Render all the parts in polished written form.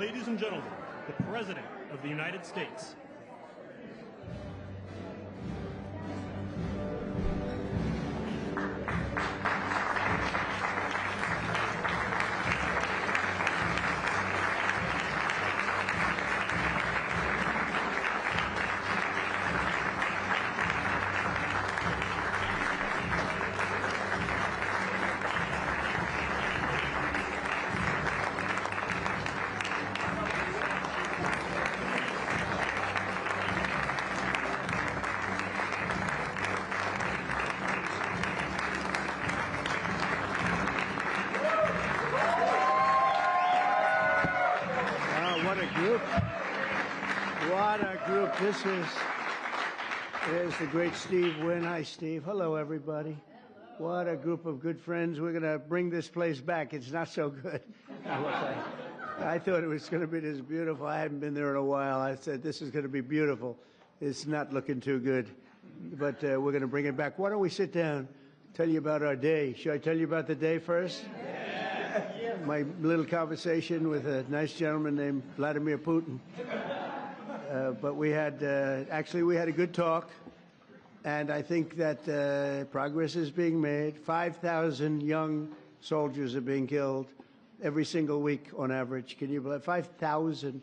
ladies and gentlemen, the President of the United States. What a group. This is the great Steve Wynn. Hi, Steve. Hello, everybody. What a group of good friends. We're going to bring this place back. It's not so good. I thought it was going to be this beautiful. I haven't been there in a while. I said, this is going to be beautiful. It's not looking too good. But we're going to bring it back. Why don't we sit down, tell you about our day. Should I tell you about the day first? My little conversation with a nice gentleman named Vladimir Putin. But we had, actually, we had a good talk, and I think that progress is being made. 5,000 young soldiers are being killed every single week on average. Can you believe 5,000?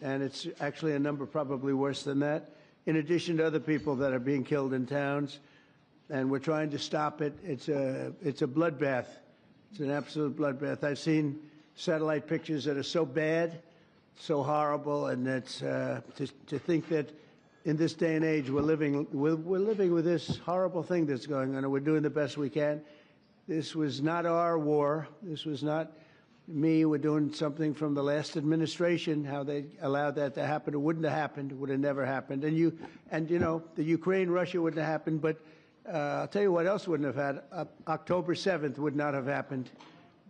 And it's actually a number probably worse than that, in addition to other people that are being killed in towns. And we're trying to stop it. It's a bloodbath. It's an absolute bloodbath. I've seen satellite pictures that are so bad, so horrible, and it's to think that in this day and age we're living with this horrible thing that's going on, and we're doing the best we can. This was not our war. This was not me. We're doing something from the last administration. How they allowed that to happen? It wouldn't have happened. It would have never happened. And you know, the Ukraine-Russia wouldn't have happened. But I'll tell you what else wouldn't have had. October 7th would not have happened.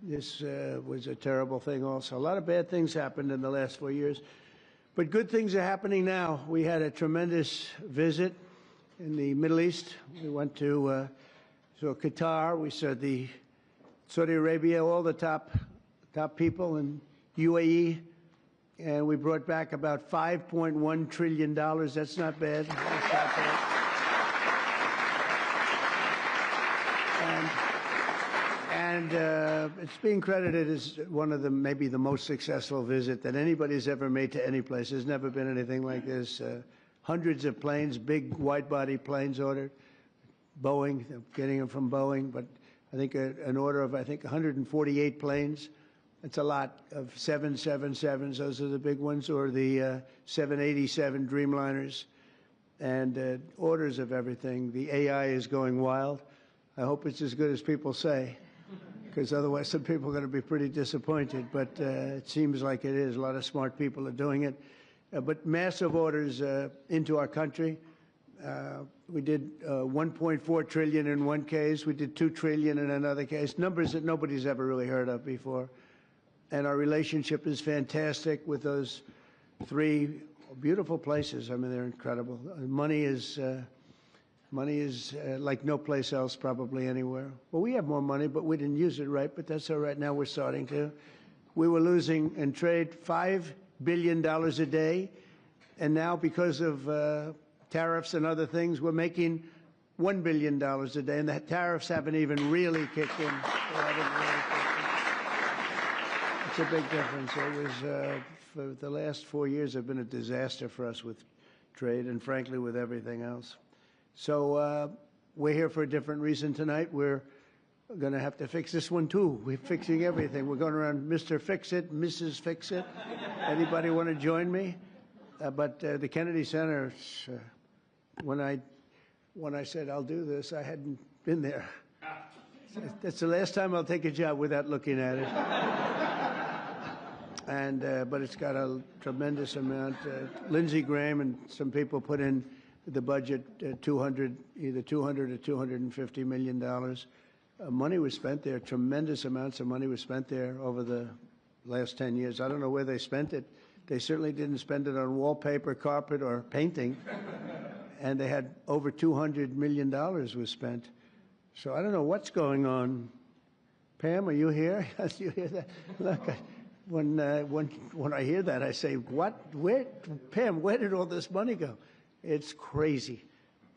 This was a terrible thing also. A lot of bad things happened in the last 4 years. But good things are happening now. We had a tremendous visit in the Middle East. We went to Qatar. We saw the Saudi Arabia, all the top people in UAE. And we brought back about $5.1 trillion. That's not bad. That's not bad. And it's being credited as one of the maybe the most successful visit that anybody's ever made to any place. There's never been anything like this. Hundreds of planes, big wide-body planes ordered. Boeing, getting them from Boeing, but I think an order of 148 planes. That's a lot of 777s. Those are the big ones, or the 787 Dreamliners, and orders of everything. The AI is going wild. I hope it's as good as people say, because otherwise some people are going to be pretty disappointed. But it seems like it is. A lot of smart people are doing it. But massive orders into our country. We did 1.4 trillion in one case. We did 2 trillion in another case. Numbers that nobody's ever really heard of before. And our relationship is fantastic with those 3 beautiful places. I mean, they're incredible. Money is like no place else, probably anywhere. Well, we have more money, but we didn't use it right, but that's all right. Now we're starting to. We were losing in trade $5 billion a day, and now because of tariffs and other things, we're making $1 billion a day, and the tariffs haven't even really kicked in. It's a big difference. It was, for the last 4 years, have been a disaster for us with trade and, frankly, with everything else. So we're here for a different reason tonight. We're going to have to fix this one, too. We're fixing everything. We're going around Mr. Fix-It, Mrs. Fix-It. Anybody want to join me? But the Kennedy Center, when I said I'll do this, I hadn't been there. That's the last time I'll take a job without looking at it. And but it's got a tremendous amount. Lindsey Graham and some people put in the budget either 200 or $250 million. Money was spent there. Tremendous amounts of money was spent there over the last 10 years. I don't know where they spent it. They certainly didn't spend it on wallpaper, carpet, or painting. And they had over $200 million was spent. So I don't know what's going on. Pam, are you here? You hear that? Look, when I hear that, I say, what? Pam, where did all this money go? It's crazy.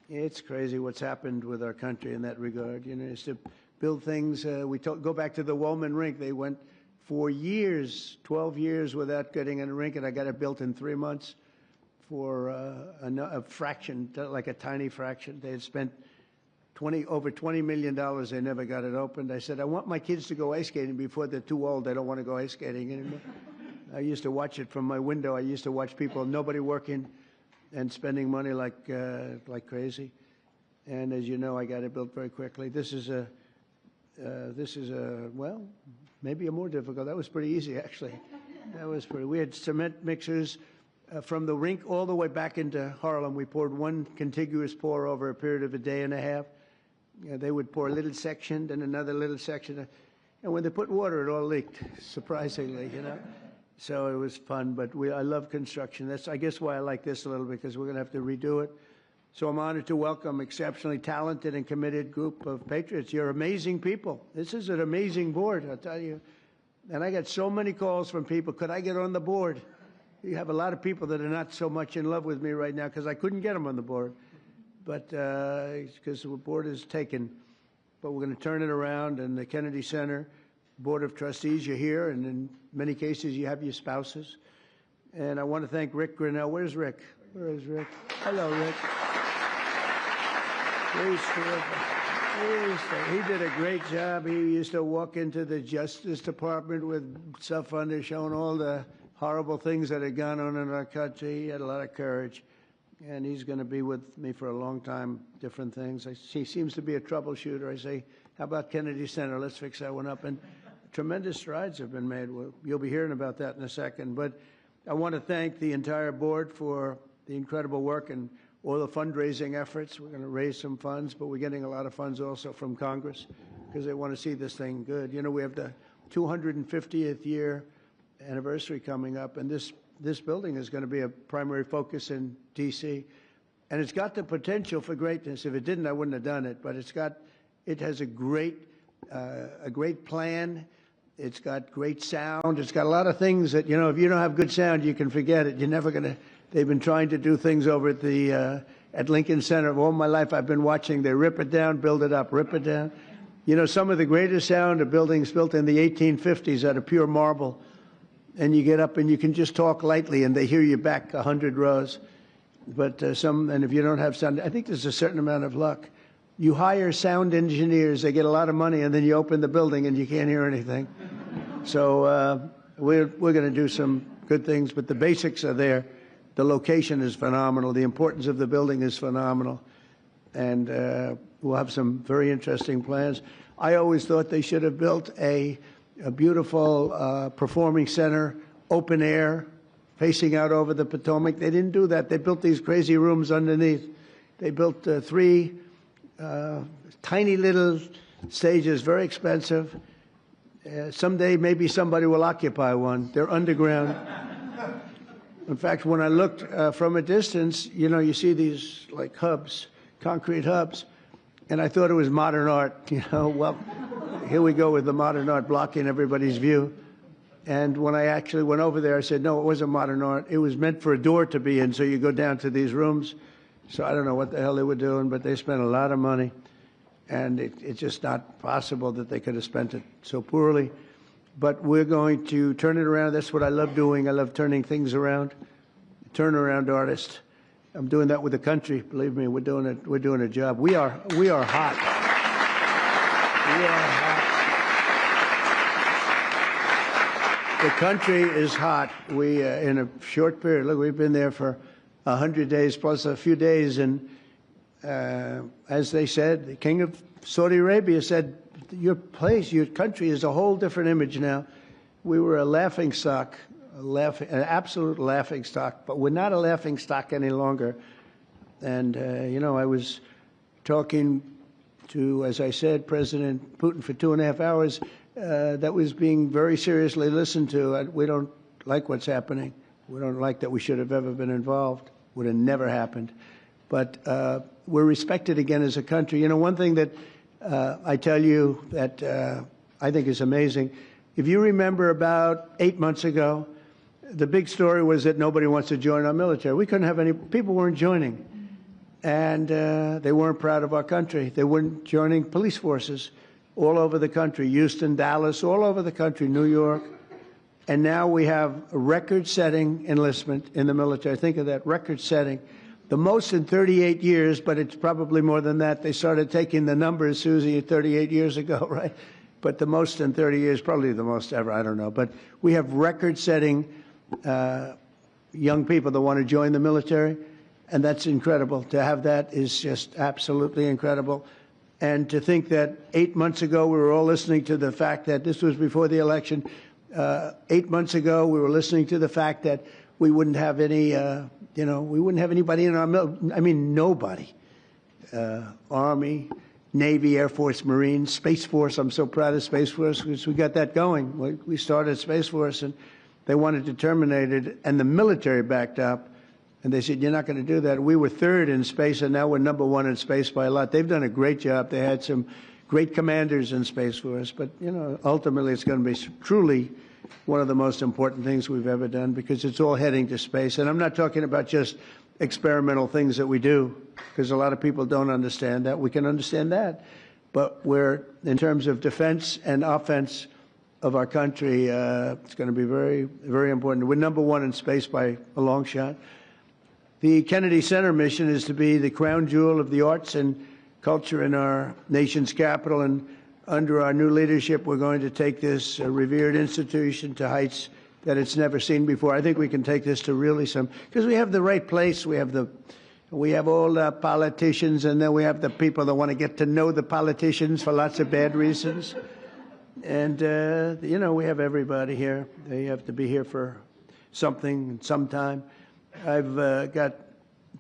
It's crazy what's happened with our country in that regard. You know, it's to build things. Go back to the Wollman rink. They went for years, 12 years without getting a rink, and I got it built in 3 months for a fraction, like a tiny fraction. They had spent over $20 million. They never got it opened. I said, I want my kids to go ice skating before they're too old. They don't want to go ice skating anymore. I used to watch it from my window. I used to watch people, nobody working and spending money like crazy. And as you know, I got it built very quickly. This is well, maybe a more difficult. That was pretty easy, actually. We had cement mixers from the rink all the way back into Harlem. We poured one contiguous pour over a period of a day and a half. They would pour a little section, then another little section. And when they put water, it all leaked, surprisingly, you know. So it was fun, but I love construction. That's, I guess, why I like this a little, because we're going to have to redo it. So I'm honored to welcome exceptionally talented and committed group of patriots. You're amazing people. This is an amazing board, I'll tell you. And I got so many calls from people, could I get on the board? You have a lot of people that are not so much in love with me right now because I couldn't get them on the board. But because the board is taken. But we're going to turn it around, and the Kennedy Center Board of Trustees, you're here, and in many cases you have your spouses. And I want to thank Rick Grinnell. Where's Rick? Where is Rick? Hello, Rick. He did a great job. He used to walk into the Justice Department with stuff under showing all the horrible things that had gone on in our country. He had a lot of courage. And he's going to be with me for a long time, different things. He seems to be a troubleshooter. I say, how about Kennedy Center? Let's fix that one up. And tremendous strides have been made. You'll be hearing about that in a second. But I want to thank the entire board for the incredible work and all the fundraising efforts. We're going to raise some funds, but we're getting a lot of funds also from Congress because they want to see this thing good. You know, we have the 250th year anniversary coming up, and this building is going to be a primary focus in D.C. And it's got the potential for greatness. If it didn't, I wouldn't have done it. But it has a great plan. It's got great sound. It's got a lot of things that, you know, if you don't have good sound, you can forget it. You're never going to. They've been trying to do things over at Lincoln Center. All my life I've been watching. They rip it down, build it up, rip it down. You know, some of the greatest sound of buildings built in the 1850s out of pure marble. And you get up and you can just talk lightly and they hear you back 100 rows. But and if you don't have sound, I think there's a certain amount of luck. You hire sound engineers, they get a lot of money, and then you open the building and you can't hear anything. So we're going to do some good things, but the basics are there. The location is phenomenal. The importance of the building is phenomenal. And we'll have some very interesting plans. I always thought they should have built a beautiful performing center, open air, facing out over the Potomac. They didn't do that. They built these crazy rooms underneath. They built 3 tiny little stages, very expensive. Someday maybe somebody will occupy one. They're underground. In fact, when I looked from a distance, you know, you see these like hubs, concrete hubs, and I thought it was modern art, you know. Well, here we go with the modern art blocking everybody's view. And when I actually went over there, I said, no, it wasn't modern art. It was meant for a door to be in, so you go down to these rooms. So I don't know what the hell they were doing, but they spent a lot of money. And it's just not possible that they could have spent it so poorly. But we're going to turn it around. That's what I love doing. I love turning things around. Turnaround artist. I'm doing that with the country. Believe me, we're doing it. We're doing a job. We are hot. We are hot. The country is hot. We in a short period. Look, we've been there for 100 days plus a few days, and as they said, the king of Saudi Arabia said, your place, your country is a whole different image now. We were a laughing stock, an absolute laughing stock, but we're not a laughing stock any longer. And, you know, I was talking to, as I said, President Putin for 2.5 hours. That was being very seriously listened to. We don't like what's happening. We don't like that we should have ever been involved. Would have never happened. But we're respected again as a country. You know, one thing that I tell you that I think is amazing, If you remember about 8 months ago, the big story was that nobody wants to join our military. We couldn't have any, people weren't joining. And they weren't proud of our country. They weren't joining police forces all over the country, Houston, Dallas, all over the country, New York. And now we have a record-setting enlistment in the military. Think of that, record-setting. The most in 38 years, but it's probably more than that. They started taking the numbers, Susie, 38 years ago, right? But the most in 30 years, probably the most ever, I don't know. But we have record-setting young people that want to join the military, and that's incredible. To have that is just absolutely incredible. And to think that 8 months ago we were all listening to the fact that this was before the election. 8 months ago we were listening to the fact that we wouldn't have any, we wouldn't have anybody in our military. I mean, nobody. Army, Navy, Air Force, Marines, Space Force. I'm so proud of Space Force because we got that going. We started Space Force and they wanted to terminate it, and the military backed up. And they said, you're not going to do that. We were third in space, and now we're number one in space by a lot. They've done a great job. They had some great commanders in Space Force. But, ultimately it's going to be truly one of the most important things we've ever done because it's all heading to space. And I'm not talking about just experimental things that we do because a lot of people don't understand that. We can understand that. But we're, in terms of defense and offense of our country, it's going to be very, very important. We're number one in space by a long shot. The Kennedy Center mission is to be the crown jewel of the arts and culture in our nation's capital. And under our new leadership, we're going to take this revered institution to heights that it's never seen before. I think we can take this to really because we have the right place. We have all the politicians, and then we have the people that want to get to know the politicians for lots of bad reasons. And, we have everybody here. They have to be here for something, sometime. I've got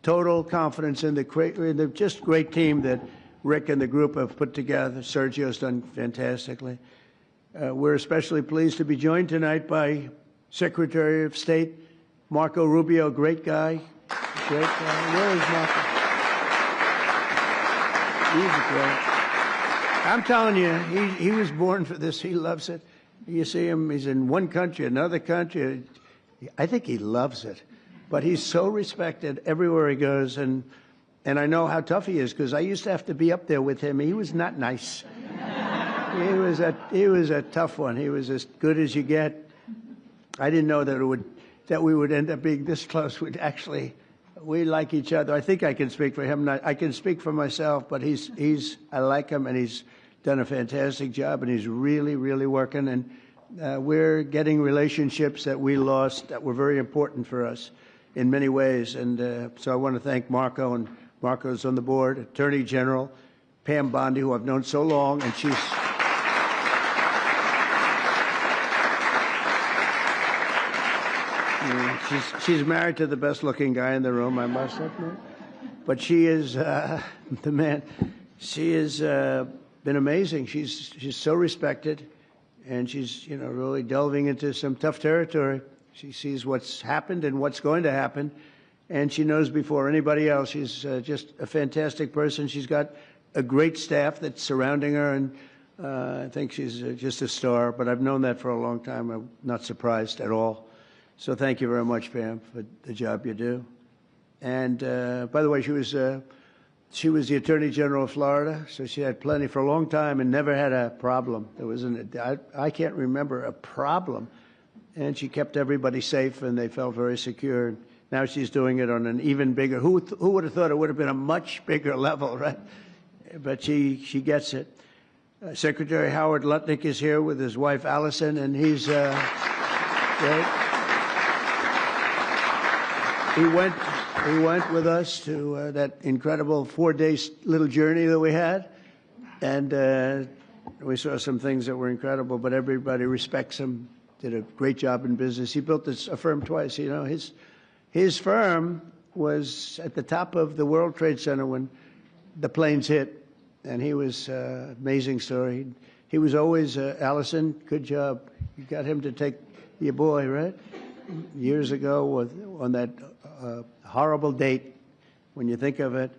total confidence in the just great team that Rick and the group have put together. Sergio's done fantastically. We're especially pleased to be joined tonight by Secretary of State Marco Rubio, great guy. Great guy. Where is Marco? He's great. I'm telling you, he was born for this. He loves it. You see him, he's in one country, another country. I think he loves it. But he's so respected everywhere he goes, and I know how tough he is because I used to have to be up there with him. He was not nice. He was a tough one. He was as good as you get. I didn't know that we would end up being this close. We like each other. I think I can speak for him. I can speak for myself, but I like him, and he's done a fantastic job, and he's really, really working. And we're getting relationships that we lost that were very important for us in many ways. And so I want to thank Marco, and Marco's on the board, Attorney General Pam Bondi, who I've known so long, and she's married to the best-looking guy in the room, I must admit. But she is the man. She has been amazing. She's so respected, and she's really delving into some tough territory. She sees what's happened and what's going to happen, and she knows before anybody else. She's just a fantastic person. She's got a great staff that's surrounding her, and I think she's just a star. But I've known that for a long time. I'm not surprised at all. So thank you very much, Pam, for the job you do. And by the way, she was the Attorney General of Florida, so she had plenty for a long time and never had a problem. I can't remember a problem. And she kept everybody safe, and they felt very secure. Now she's doing it on an even bigger. Who would have thought it would have been a much bigger level, right? But she gets it. Secretary Howard Lutnick is here with his wife Allison, and he's great. He went with us to that incredible 4-day little journey that we had, and we saw some things that were incredible. But everybody respects him. Did a great job in business. He built a firm twice. His firm was at the top of the World Trade Center when the planes hit, and he was amazing story. He was always Allison. Good job. You got him to take your boy, right? Years ago on that horrible date, when you think of it.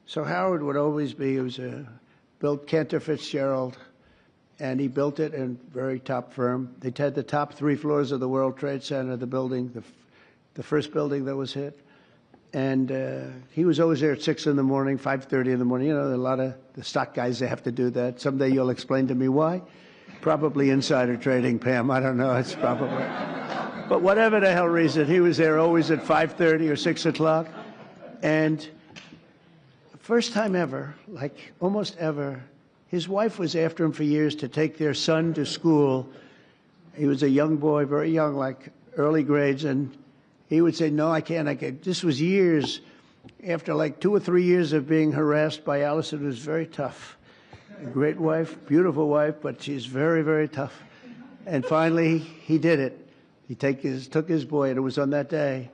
So Howard would always be. He was built Cantor Fitzgerald, and he built it in very top firm. They had the top 3 floors of the World Trade Center, the building, the first building that was hit. And he was always there at 6 in the morning, 5:30 in the morning. You know, a lot of the stock guys, they have to do that. Someday you'll explain to me why. Probably insider trading, Pam. I don't know. It's probably. But whatever the hell reason, he was there always at 5:30 or 6 o'clock. And first time ever, like almost ever, his wife was after him for years to take their son to school. He was a young boy, very young, like early grades, and he would say, no, I can't. This was years after like 2 or 3 years of being harassed by Allison, who was very tough. A great wife, beautiful wife, but she's very, very tough. And finally, he did it. He took his boy, and it was on that day,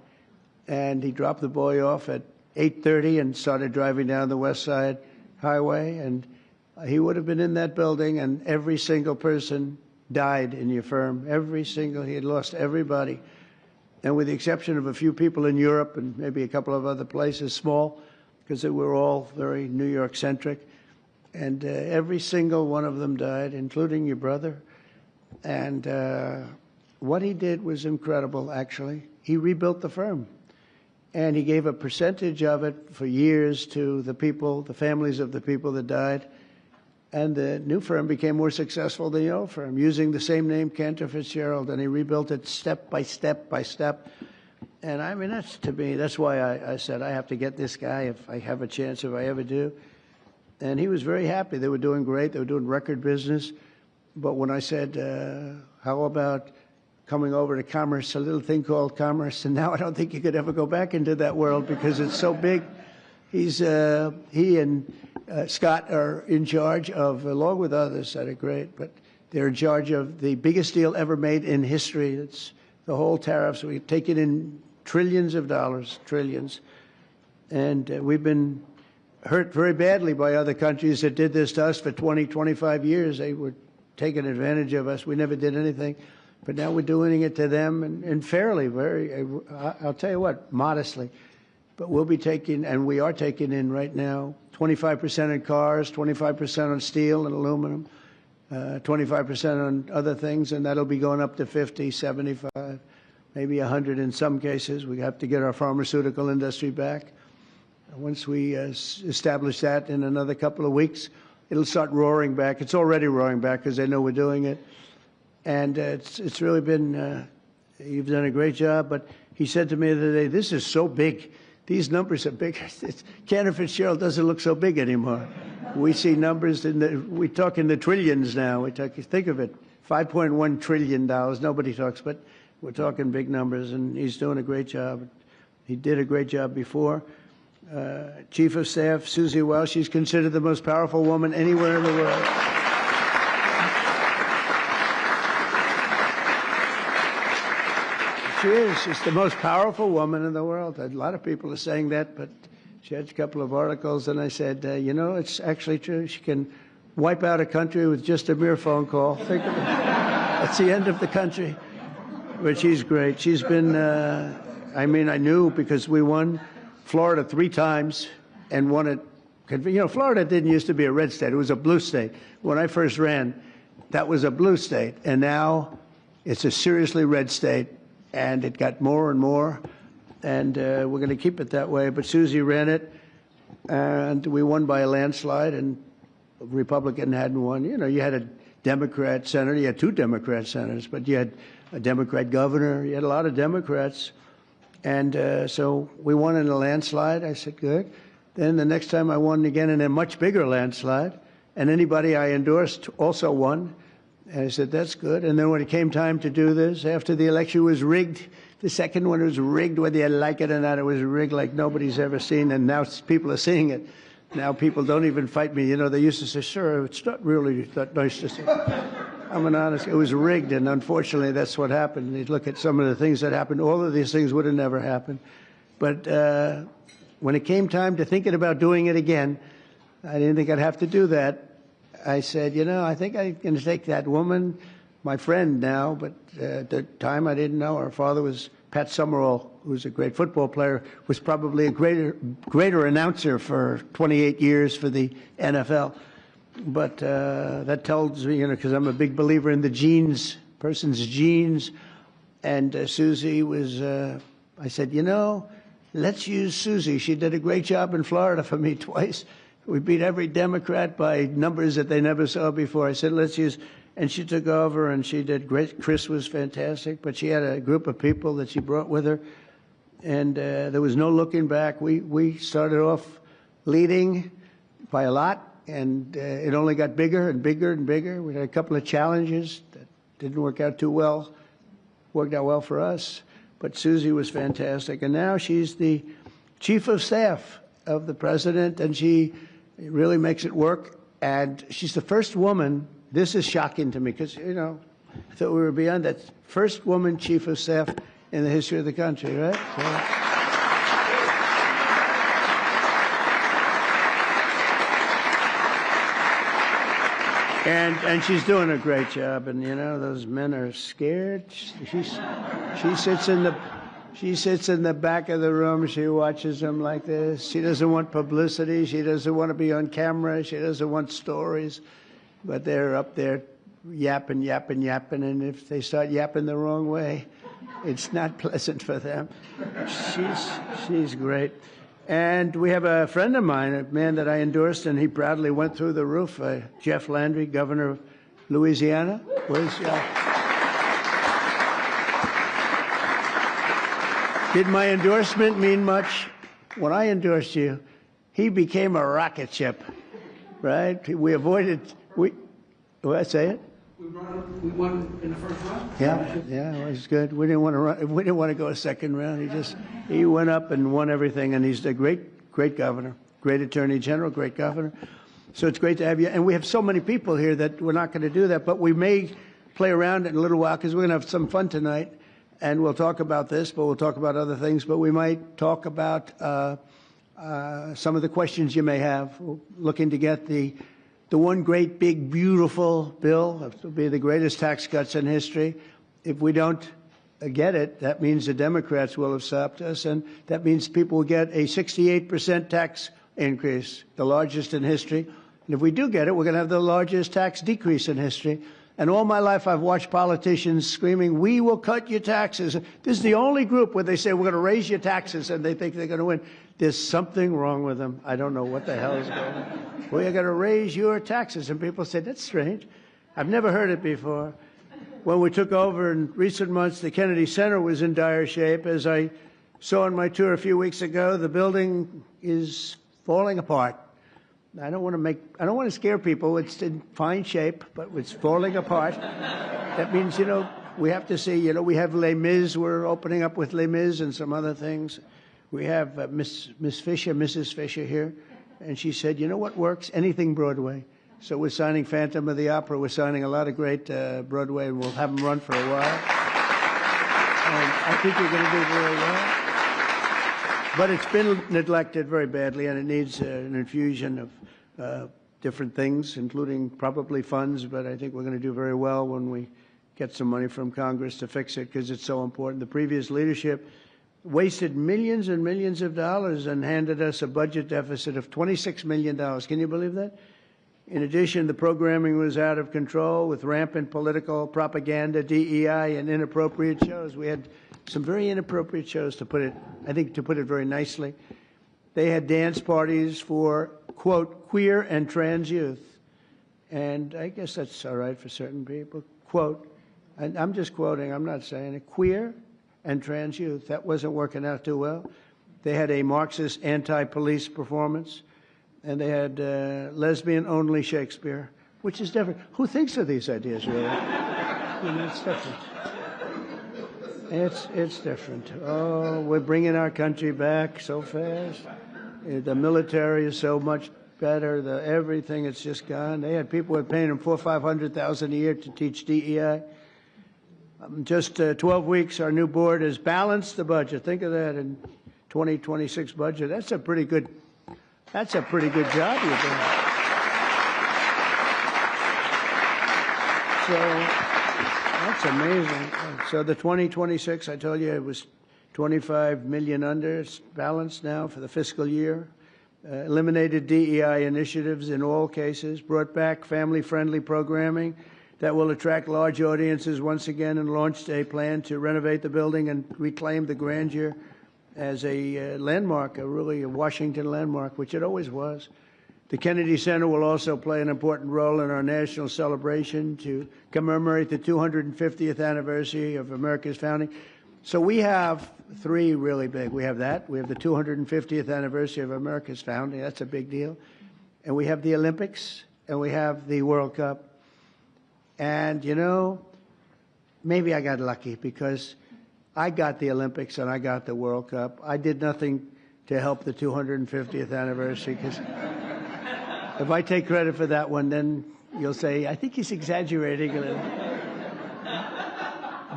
and he dropped the boy off at 8:30 and started driving down the West Side Highway, and he would have been in that building, and every single person died in your firm. He had lost everybody. And with the exception of a few people in Europe and maybe a couple of other places, small, because they were all very New York-centric, and every single one of them died, including your brother. And what he did was incredible, actually. He rebuilt the firm, and he gave a percentage of it for years to the people, the families of the people that died. And the new firm became more successful than the old firm, using the same name, Cantor Fitzgerald, and he rebuilt it step by step by step. And I mean, to me, that's why I said I have to get this guy if I have a chance, if I ever do. And he was very happy. They were doing great. They were doing record business. But when I said, how about coming over to commerce, a little thing called commerce, and now I don't think you could ever go back into that world because it's so big. He and Scott are in charge of, along with others that are great, but they're in charge of the biggest deal ever made in history. It's the whole tariffs. We've taken in trillions of dollars, trillions. And we've been hurt very badly by other countries that did this to us for 20, 25 years. They were taking advantage of us. We never did anything. But now we're doing it to them, and fairly, I'll tell you what, modestly. But we'll be taking, and we are taking in right now, 25% in cars, 25% on steel and aluminum, 25% on other things, and that'll be going up to 50, 75, maybe 100 in some cases. We have to get our pharmaceutical industry back. Once we establish that in another couple of weeks, it'll start roaring back. It's already roaring back because they know we're doing it. And it's really been, you've done a great job. But he said to me the other day, this is so big. These numbers are big. Cantor Fitzgerald doesn't look so big anymore. We see numbers, we talk in the trillions now. Think of it, $5.1 trillion. Nobody talks, but we're talking big numbers, and he's doing a great job. He did a great job before. Chief of Staff, Susie Welch, she's considered the most powerful woman anywhere in the world. She is. She's the most powerful woman in the world. A lot of people are saying that, but she had a couple of articles, and I said, you know, it's actually true. She can wipe out a country with just a mere phone call. Think of it. That's the end of the country. But she's great. She's been, I mean, I knew because we won Florida 3 times and won it. You know, Florida didn't used to be a red state. It was a blue state. When I first ran, that was a blue state. And now it's a seriously red state. And it got more and more, and we're going to keep it that way. But Susie ran it, and we won by a landslide, and a Republican hadn't won. You know, you had a Democrat senator, you had 2 Democrat senators, but you had a Democrat governor, you had a lot of Democrats. And so we won in a landslide. I said, good. Then the next time I won again in a much bigger landslide, and anybody I endorsed also won. And I said, that's good. And then when it came time to do this, after the election was rigged, the second one was rigged, whether you like it or not, it was rigged like nobody's ever seen. And now people are seeing it. Now people don't even fight me. You know, they used to say, sir, it's not really that nice to say. I'm an honest, it was rigged, and unfortunately that's what happened. You look at some of the things that happened, all of these things would have never happened. But when it came time to thinking about doing it again, I didn't think I'd have to do that. I said, you know, I think I'm going to take that woman, my friend now, but at the time I didn't know. Her father was Pat Summerall, who was a great football player, was probably a greater announcer for 28 years for the NFL. but that tells me, because I'm a big believer in the genes, person's genes. And Susie was, I said, let's use Susie. She did a great job in Florida for me twice. We beat every Democrat by numbers that they never saw before. I said, let's use, and she took over and she did great. Chris was fantastic, but she had a group of people that she brought with her. And there was no looking back. We started off leading by a lot, and it only got bigger and bigger and bigger. We had a couple of challenges that didn't work out too well. Worked out well for us, but Susie was fantastic. And now she's the chief of staff of the president, and she really makes it work. And she's the first woman, this is shocking to me, because, I thought we were beyond that, first woman chief of staff in the history of the country, right? And she's doing a great job, and those men are scared. She sits in the back of the room. She watches them like this. She doesn't want publicity. She doesn't want to be on camera. She doesn't want stories. But they're up there yapping, and if they start yapping the wrong way, it's not pleasant for them. She's great. And we have a friend of mine, a man that I endorsed, and he proudly went through the roof, Jeff Landry, governor of Louisiana. Did my endorsement mean much? When I endorsed you, he became a rocket ship, right? We avoided, say it? We won in the first round. Yeah, it was good. We didn't want to run. We didn't want to go a second round. He went up and won everything, and he's a great governor, great attorney general, great governor. So it's great to have you. And we have so many people here that we're not going to do that, but we may play around in a little while because we're going to have some fun tonight, and we'll talk about this, but we'll talk about other things. But we might talk about some of the questions you may have. We're looking to get the one great, big, beautiful bill. It will be the greatest tax cuts in history. If we don't get it, that means the Democrats will have stopped us, and that means people will get a 68% tax increase, the largest in history. And if we do get it, we're going to have the largest tax decrease in history. And all my life, I've watched politicians screaming, "We will cut your taxes." This is the only group where they say, "We're going to raise your taxes," and they think they're going to win. There's something wrong with them. I don't know what the hell is going on. We're going to raise your taxes. And people say, that's strange. I've never heard it before. When we took over in recent months, the Kennedy Center was in dire shape. As I saw on my tour a few weeks ago, the building is falling apart. I don't want to scare people. It's in fine shape, but it's falling apart. That means, we have to see, we have Les Mis. We're opening up with Les Mis and some other things. We have Mrs. Fisher here, and she said, you know what works? Anything Broadway. So we're signing Phantom of the Opera. We're signing a lot of great Broadway, and we'll have them run for a while. And I think you're going to do very well. But it's been neglected very badly, and it needs an infusion of different things, including probably funds, but I think we're going to do very well when we get some money from Congress to fix it because it's so important. The previous leadership wasted millions and millions of dollars and handed us a budget deficit of $26 million. Can you believe that? In addition, the programming was out of control with rampant political propaganda, DEI, and inappropriate shows. We had some very inappropriate shows, to put it very nicely. They had dance parties for, quote, queer and trans youth. And I guess that's all right for certain people. Quote, and I'm just quoting, I'm not saying it, queer and trans youth. That wasn't working out too well. They had a Marxist anti-police performance, and they had lesbian-only Shakespeare, which is different. Who thinks of these ideas, really? It's different. It's different. Oh, we're bringing our country back so fast. The military is so much better. Everything, it's just gone. They had people who were paying them $400,000 or $500,000 a year to teach DEI. Just 12 weeks, our new board has balanced the budget. Think of that in 2026 budget. That's a pretty good job you've done. So that's amazing. So the 2026, I told you it was 25 million under. It's balanced now for the fiscal year. eliminated DEI initiatives in all cases, brought back family-friendly programming that will attract large audiences once again, and launched a plan to renovate the building and reclaim the grandeur as a landmark, really a Washington landmark, which it always was. The Kennedy Center will also play an important role in our national celebration to commemorate the 250th anniversary of America's founding. So we have three really big. We have that. We have the 250th anniversary of America's founding. That's a big deal. And we have the Olympics, and we have the World Cup. And, you know, maybe I got lucky because I got the Olympics and I got the World Cup. I did nothing to help the 250th anniversary, because if I take credit for that one, then you'll say, I think he's exaggerating a little.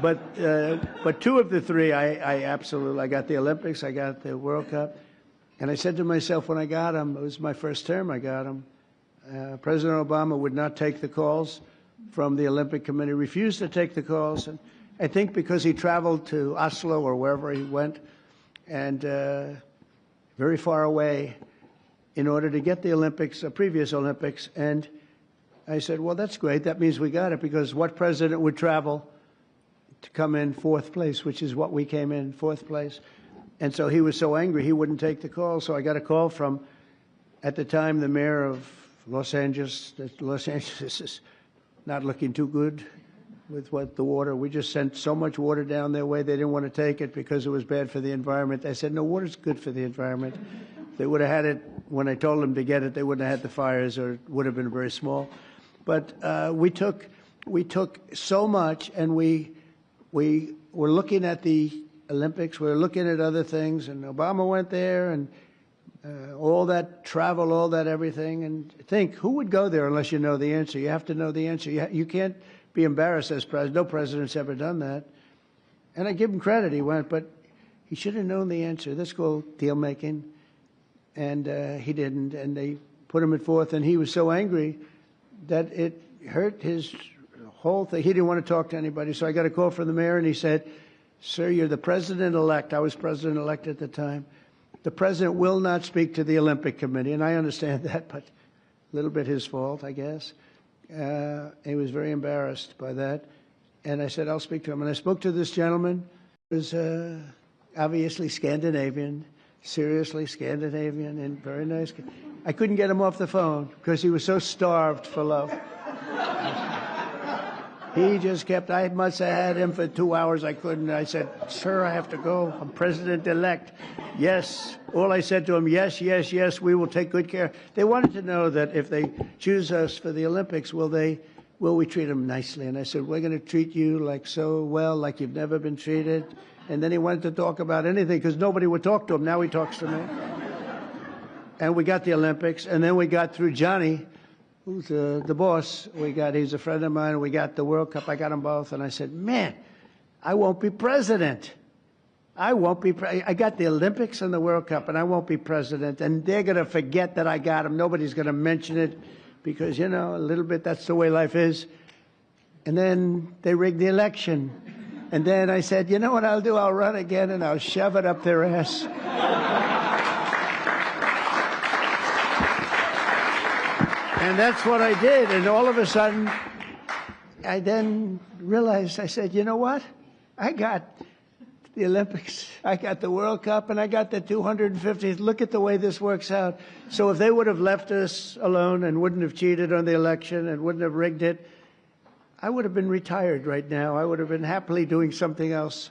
But two of the three, I absolutely, I got the Olympics, I got the World Cup. And I said to myself when I got them, it was my first term I got them, President Obama would not take the calls from the Olympic Committee, refused to take the calls. And I think because he traveled to Oslo or wherever he went, and very far away, in order to get the Olympics, previous Olympics. And I said, well, that's great. That means we got it, because what president would travel to come in fourth place, which is what we came in, fourth place. And so he was so angry he wouldn't take the call. So I got a call from, at the time, the mayor of Los Angeles. Los Angeles is not looking too good with what the water. We just sent so much water down their way. They didn't want to take it because it was bad for the environment. I said, no, water's good for the environment. They would have had it when I told them to get it. They wouldn't have had the fires, or it would have been very small. But we took so much, and we were looking at the Olympics. We were looking at other things, and Obama went there, and all that travel, all that everything. And think, who would go there unless you know the answer? You have to know the answer. You can't be embarrassed as president. No president's ever done that. And I give him credit. He went, but he should have known the answer. That's called deal making. And he didn't, and they put him at fourth, and he was so angry that it hurt his whole thing. He didn't want to talk to anybody, so I got a call from the mayor, and he said, sir, you're the president-elect. I was president-elect at the time. The president will not speak to the Olympic Committee, and I understand that, but a little bit his fault, I guess. He was very embarrassed by that, and I said, I'll speak to him. And I spoke to this gentleman who was obviously Scandinavian, seriously Scandinavian, and very nice. I couldn't get him off the phone because he was so starved for love. He just kept, I must have had him for 2 hours. I couldn't. I said, sir, I have to go. I'm president-elect. Yes. All I said to him, yes, yes, yes, we will take good care. They wanted to know that if they choose us for the Olympics, will we treat them nicely? And I said, we're going to treat you like so well, like you've never been treated. And then he wanted to talk about anything because nobody would talk to him. Now he talks to me. And we got the Olympics, and then we got through Johnny, who's the boss. He's a friend of mine. We got the World Cup. I got them both. And I said, man, I won't be president. I got the Olympics and the World Cup, and I won't be president. And they're going to forget that I got them. Nobody's going to mention it because, you know, a little bit, that's the way life is. And then they rigged the election. And then I said, you know what I'll do? I'll run again, and I'll shove it up their ass. And that's what I did. And all of a sudden, I then realized, I said, you know what? I got the Olympics, I got the World Cup, and I got the 250th. Look at the way this works out. So if they would have left us alone and wouldn't have cheated on the election and wouldn't have rigged it, I would have been retired right now. I would have been happily doing something else.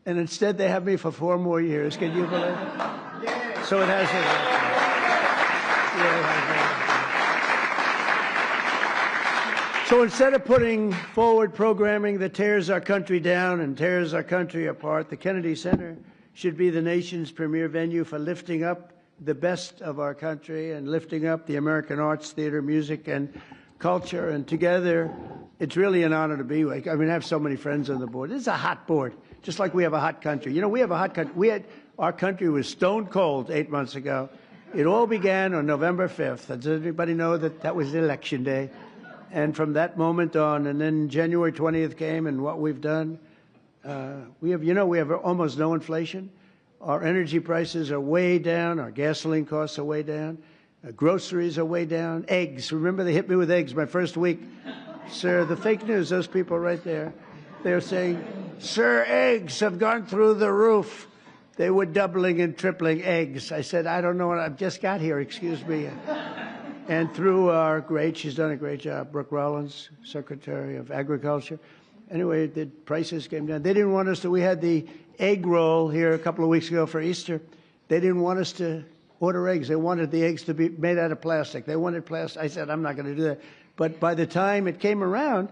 And instead, they have me for 4 more years. Can you believe it? Yeah. So it has So instead of putting forward programming that tears our country down and tears our country apart, the Kennedy Center should be the nation's premier venue for lifting up the best of our country and lifting up the American arts, theater, music, and culture. And together, it's really an honor to be like. I mean, I have so many friends on the board. This is a hot board, just like we have a hot country. You know, we have a hot country. Our country was stone cold 8 months ago. It all began on November 5th. Does everybody know that that was Election Day? And from that moment on, and then January 20th came, and what we've done, we have almost no inflation. Our energy prices are way down. Our gasoline costs are way down. Groceries are way down. Eggs. Remember, they hit me with eggs my first week. Sir, the fake news, those people right there, they're saying, sir, eggs have gone through the roof. They were doubling and tripling eggs. I said, I don't know what I've just got here, excuse me. And through our she's done a great job, Brooke Rollins, Secretary of Agriculture. Anyway, the prices came down. They didn't want us to, we had the egg roll here a couple of weeks ago for Easter. They didn't want us to order eggs. They wanted the eggs to be made out of plastic. They wanted plastic. I said, I'm not going to do that. But by the time it came around,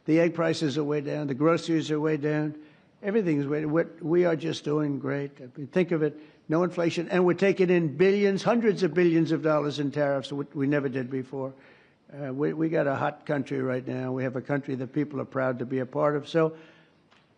the egg prices are way down. The groceries are way down. Everything's way down. We are just doing great. I mean, think of it, no inflation. And we're taking in billions, hundreds of billions of dollars in tariffs we never did before. We got a hot country right now. We have a country that people are proud to be a part of. So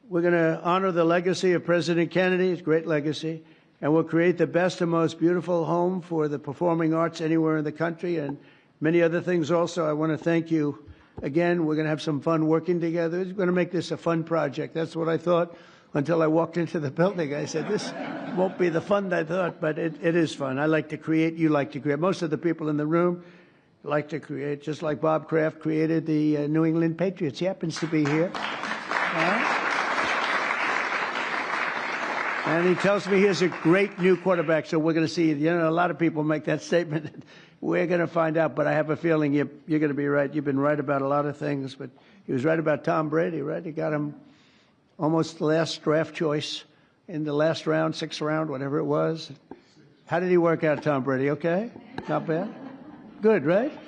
we're going to honor the legacy of President Kennedy, his great legacy, and we'll create the best and most beautiful home for the performing arts anywhere in the country and many other things also. I want to thank you again. We're going to have some fun working together. We're going to make this a fun project. That's what I thought until I walked into the building. I said, this won't be the fun I thought, but it is fun. I like to create. You like to create. Most of the people in the room like to create, just like Bob Kraft created the New England Patriots. He happens to be here. And he tells me he has a great new quarterback, so we're going to see. You know, a lot of people make that statement. We're going to find out, but I have a feeling you're going to be right. You've been right about a lot of things, but he was right about Tom Brady, right? He got him almost the last draft choice in the last round, sixth round, whatever it was. How did he work out, Tom Brady? Okay? Not bad? Good, right?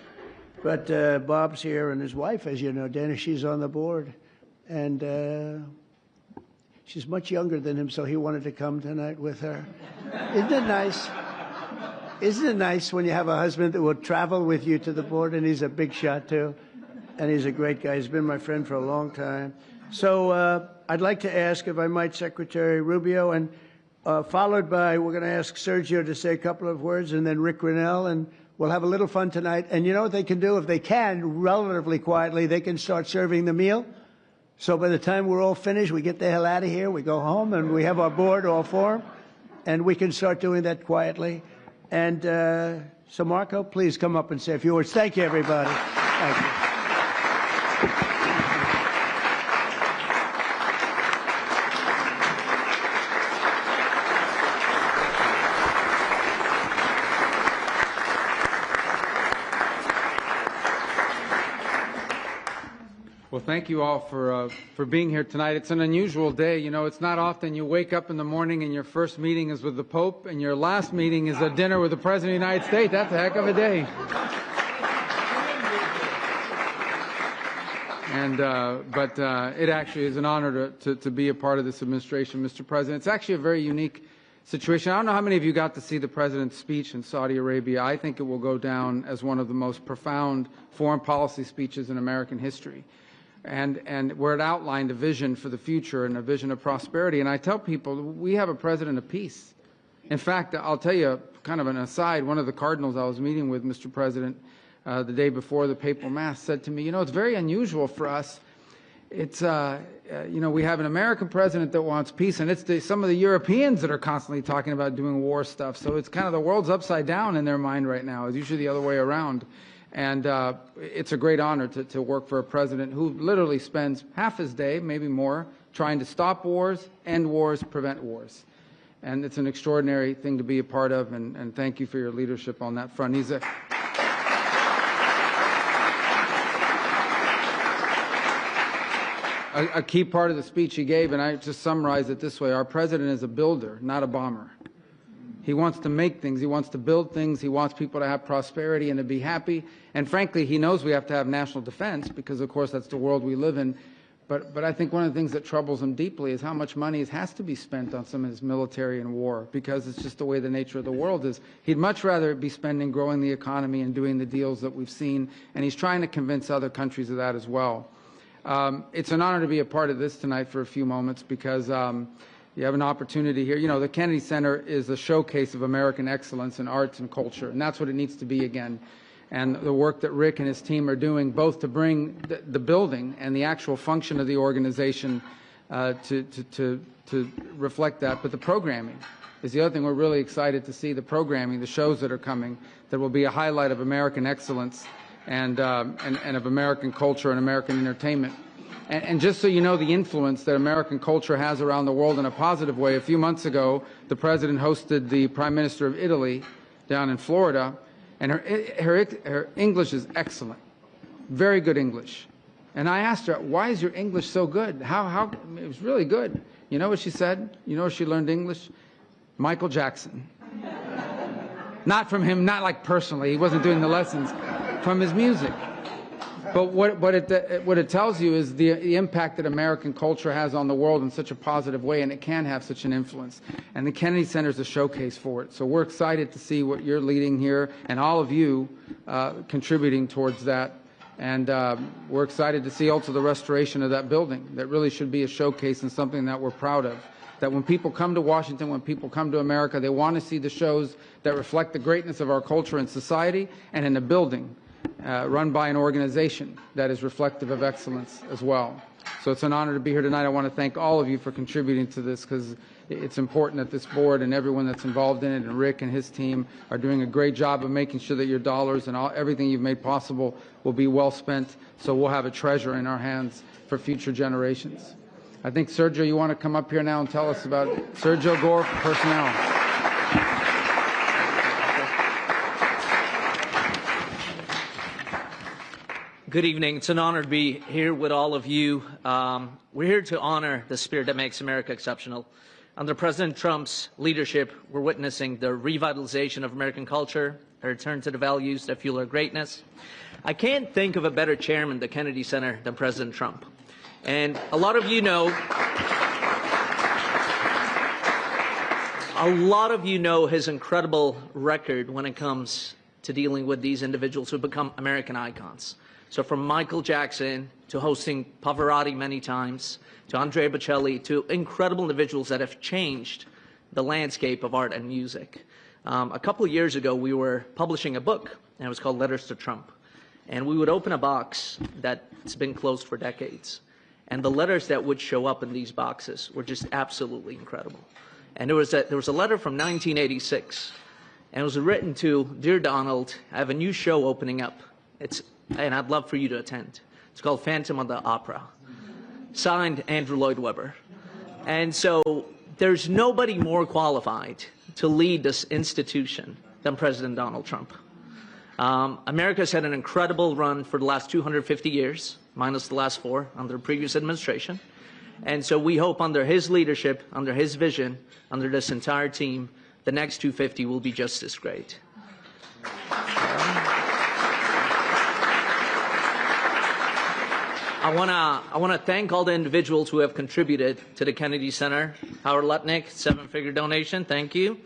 But Bob's here, and his wife, as you know, Dana, she's on the board. And she's much younger than him, so he wanted to come tonight with her. Isn't it nice? Isn't it nice when you have a husband that will travel with you to the board, and he's a big shot, too? And he's a great guy. He's been my friend for a long time. So I'd like to ask, if I might, Secretary Rubio, and followed by, we're going to ask Sergio to say a couple of words, and then Rick Grinnell, and we'll have a little fun tonight. And you know what they can do? If they can, relatively quietly, they can start serving the meal. So by the time we're all finished, we get the hell out of here, we go home, and we have our board all formed, and we can start doing that quietly. And so, Marco, please come up and say a few words. Thank you, everybody. Thank you. Well, thank you all for being here tonight. It's an unusual day. You know, it's not often you wake up in the morning and your first meeting is with the Pope and your last meeting is a dinner with the President of the United States. That's a heck of a day. But it actually is an honor to be a part of this administration, Mr. President. It's actually a very unique situation. I don't know how many of you got to see the President's speech in Saudi Arabia. I think it will go down as one of the most profound foreign policy speeches in American history. And where it outlined a vision for the future and a vision of prosperity. And I tell people, we have a president of peace. In fact, I'll tell you kind of an aside, one of the cardinals I was meeting with, Mr. President, the day before the papal mass said to me, you know, it's very unusual for us. It's, you know, we have an American president that wants peace, and it's some of the Europeans that are constantly talking about doing war stuff. So it's kind of the world's upside down in their mind right now. It's usually the other way around. And it's a great honor to work for a president who literally spends half his day, maybe more, trying to stop wars, end wars, prevent wars. And it's an extraordinary thing to be a part of, and thank you for your leadership on that front. He's a key part of the speech he gave, and I just summarize it this way. Our president is a builder, not a bomber. He wants to make things. He wants to build things. He wants people to have prosperity and to be happy. And frankly, he knows we have to have national defense because, of course, that's the world we live in. But I think one of the things that troubles him deeply is how much money has to be spent on some of his military and war, because it's just the way the nature of the world is. He'd much rather be spending growing the economy and doing the deals that we've seen, and he's trying to convince other countries of that as well. It's an honor to be a part of this tonight for a few moments because you have an opportunity here. You know, the Kennedy Center is a showcase of American excellence in arts and culture, and that's what it needs to be again. And the work that Rick and his team are doing, both to bring the building and the actual function of the organization to reflect that. But the programming is the other thing we're really excited to see, the programming, the shows that are coming, that will be a highlight of American excellence and of American culture and American entertainment. And just so you know the influence that American culture has around the world in a positive way, a few months ago, the President hosted the Prime Minister of Italy down in Florida, and her English is excellent, very good English. And I asked her, why is your English so good? How it was really good. You know what she said? You know where she learned English? Michael Jackson. Not from him, not like personally, he wasn't doing the lessons, from his music. But what it tells you is the impact that American culture has on the world in such a positive way, and it can have such an influence. And the Kennedy Center is a showcase for it. So we're excited to see what you're leading here, and all of you contributing towards that. And we're excited to see also the restoration of that building. That really should be a showcase and something that we're proud of. That when people come to Washington, when people come to America, they want to see the shows that reflect the greatness of our culture and society, and in a building run by an organization that is reflective of excellence as well. So it's an honor to be here tonight. I want to thank all of you for contributing to this, because it's important that this board and everyone that's involved in it, and Rick and his team, are doing a great job of making sure that your dollars and everything you've made possible will be well spent, so we'll have a treasure in our hands for future generations. I think, Sergio, you want to come up here now and tell us about Sergio Gore personnel. Good evening. It's an honor to be here with all of you. We're here to honor the spirit that makes America exceptional. Under President Trump's leadership, we're witnessing the revitalization of American culture, a return to the values that fuel our greatness. I can't think of a better chairman of the Kennedy Center than President Trump. And a lot of you know his incredible record when it comes to dealing with these individuals who become American icons. So from Michael Jackson to hosting Pavarotti many times, to Andrea Bocelli, to incredible individuals that have changed the landscape of art and music. A couple of years ago, we were publishing a book, and it was called Letters to Trump. And we would open a box that's been closed for decades. And the letters that would show up in these boxes were just absolutely incredible. And there was a letter from 1986, and it was written to, "Dear Donald, I have a new show opening up. And I'd love for you to attend. It's called Phantom of the Opera." Signed, Andrew Lloyd Webber. And so there's nobody more qualified to lead this institution than President Donald Trump. America's had an incredible run for the last 250 years, minus the last 4 under the previous administration. And so we hope under his leadership, under his vision, under this entire team, the next 250 will be just as great. I want to thank all the individuals who have contributed to the Kennedy Center. Howard Lutnick, 7-figure donation, thank you.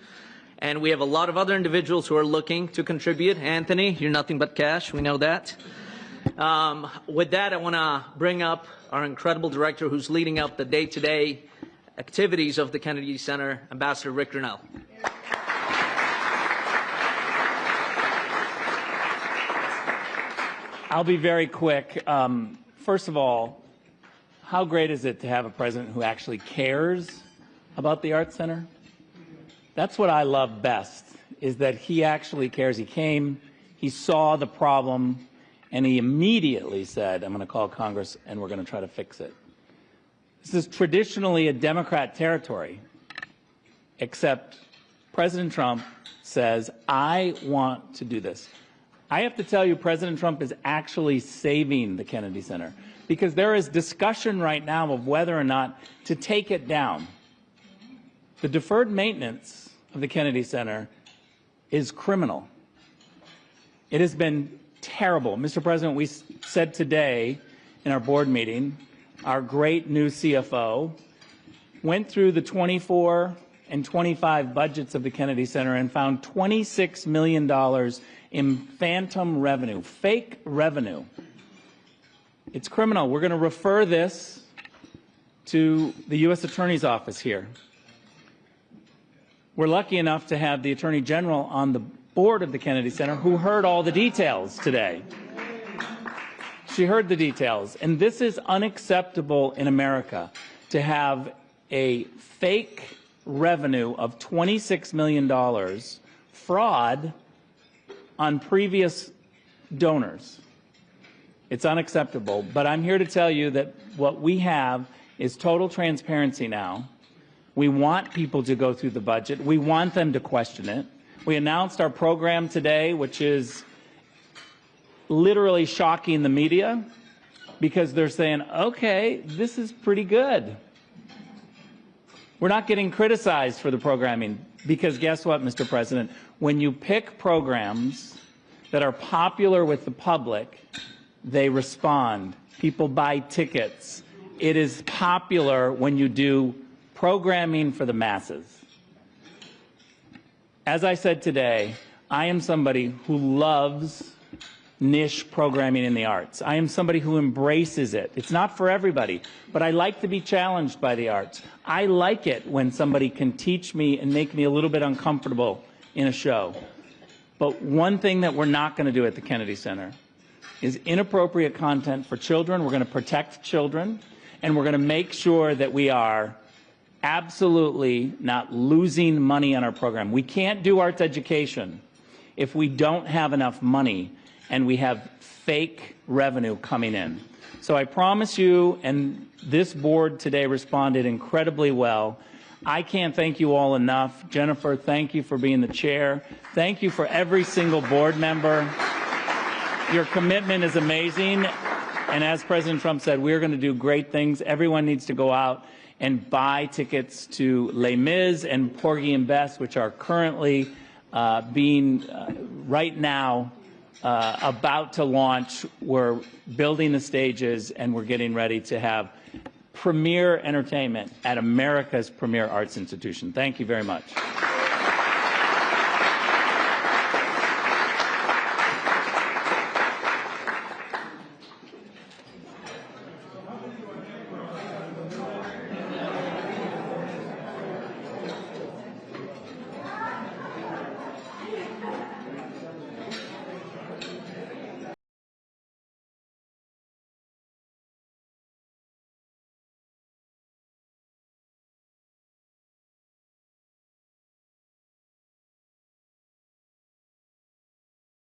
And we have a lot of other individuals who are looking to contribute. Anthony, you're nothing but cash, we know that. With that, I want to bring up our incredible director who's leading up the day-to-day activities of the Kennedy Center, Ambassador Rick Grenell. I'll be very quick. First of all, how great is it to have a president who actually cares about the Arts Center? That's what I love best, is that he actually cares. He came, he saw the problem, and he immediately said, I'm going to call Congress and we're going to try to fix it. This is traditionally a Democrat territory, except President Trump says, I want to do this. I have to tell you, President Trump is actually saving the Kennedy Center, because there is discussion right now of whether or not to take it down. The deferred maintenance of the Kennedy Center is criminal. It has been terrible. Mr. President, we said today in our board meeting, our great new CFO went through the 24 and 25 budgets of the Kennedy Center and found $26 million in phantom revenue, fake revenue. It's criminal. We're going to refer this to the U.S. Attorney's Office here. We're lucky enough to have the Attorney General on the board of the Kennedy Center who heard all the details today. She heard the details. And this is unacceptable in America, to to have a fake revenue of $26 million fraud on previous donors. It's unacceptable, but I'm here to tell you that what we have is total transparency now. We want people to go through the budget. We want them to question it. We announced our program today, which is literally shocking the media because they're saying, okay, this is pretty good. We're not getting criticized for the programming because guess what, Mr. President? When you pick programs that are popular with the public, they respond. People buy tickets. It is popular when you do programming for the masses. As I said today, I am somebody who loves niche programming in the arts. I am somebody who embraces it. It's not for everybody, but I like to be challenged by the arts. I like it when somebody can teach me and make me a little bit uncomfortable in a show. But one thing that we're not going to do at the Kennedy Center is inappropriate content for children. We're going to protect children, and we're going to make sure that we are absolutely not losing money on our program. We can't do arts education if we don't have enough money and we have fake revenue coming in. So I promise you, and this board today responded incredibly well. I can't thank you all enough. Jennifer, thank you for being the chair. Thank you for every single board member. Your commitment is amazing. And as President Trump said, we're going to do great things. Everyone needs to go out and buy tickets to Les Mis and Porgy and Bess, which are currently being right now about to launch. We're building the stages, and we're getting ready to have premier entertainment at America's premier arts institution. Thank you very much.